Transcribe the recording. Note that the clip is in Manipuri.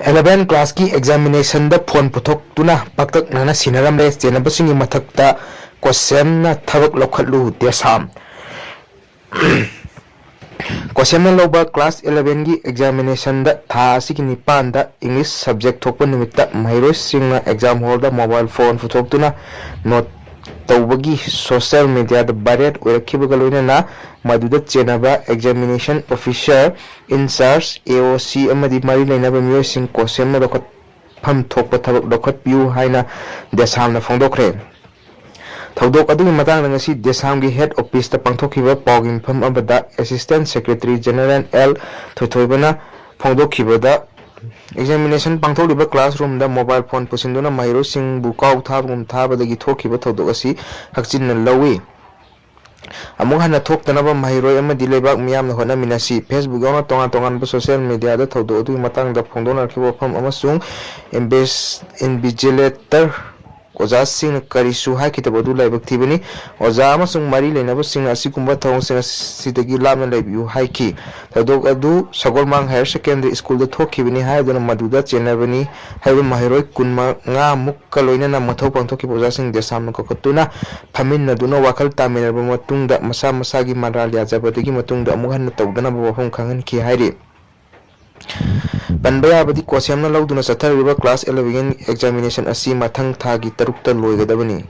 11 क्लास की examination the phone पुथोक्तुना पक्तक Nana सिनरमले चेनबसिंगी मथक्ता question थबक लखलु देसाम question लोबा क्लास 11 की एग्जामिनेशन द था सिकी निपान द इंग्लिश सब्जेक्ट थोप निमित्त महिरो सिंगना एग्जाम हॉल द मोबाइल फोन पुथोक्तुना नोट तौबगी सोशल मीडिया द वायरल ओरखिबगा लोइना मदुदा चेनबा एग्जामिनेशन ऑफिसर इंचार्ज एओसी अमदी मरी लेनबा मियोसिंग क्वेश्चन लखत फम थोप थबक लखत पियु हाइना देसामना फोंदोखरे थौदोक अदुगी मतांग ngasi देसाम की हेड ऑफिस ता पांथोखिबा पाउगिंग फम अबदा असिस्टेंट सेक्रेटरी जनरल एल थोथोइबना फोंदोखिबदा एग्जामिनेशन पांथोलिबा क्लासरूम दा मोबाइल फोन पुसिंदुना महिरो सिंह बुकाउ थाबगुम थाबदगी थोखिबा थौदोक असि हक्चिन लवी अमुक हना थोक्तनबा महिरो अमदी लेबाक मियाम होना मिनासी फेसबुक यावना तोंगा तोंगान सोशल मीडिया दा थौदोक अदुगी मतांग दा फोंदोनरखिबा फम अमसुंग इन्विजिलेटर ओजा सिंह करिसु हाइकितबदु लाइबक थिबनी ओजा अमसुंग मरी लेनबा सिंह असिकुंबा थौंग सिदगी लामना लाइबियु हाइकी थौदोक अदु सगोलमांग हायर सेकेंडरी स्कूल दा थोखिबनी हाइदुना मदुदा चेनबनी हाइबा महिरोय कुनमा nga mukka loinana mathau pangthoki oja sing desam kokotuna phaminaduna wakal taminaba matungda masa masa gi manral yajabadigi matungda amuhan tawdana bawhum khangan ki hairi Panbaya badi question na lawduna sathariba class 11 examination asi mathang thagi tarukta loigadabani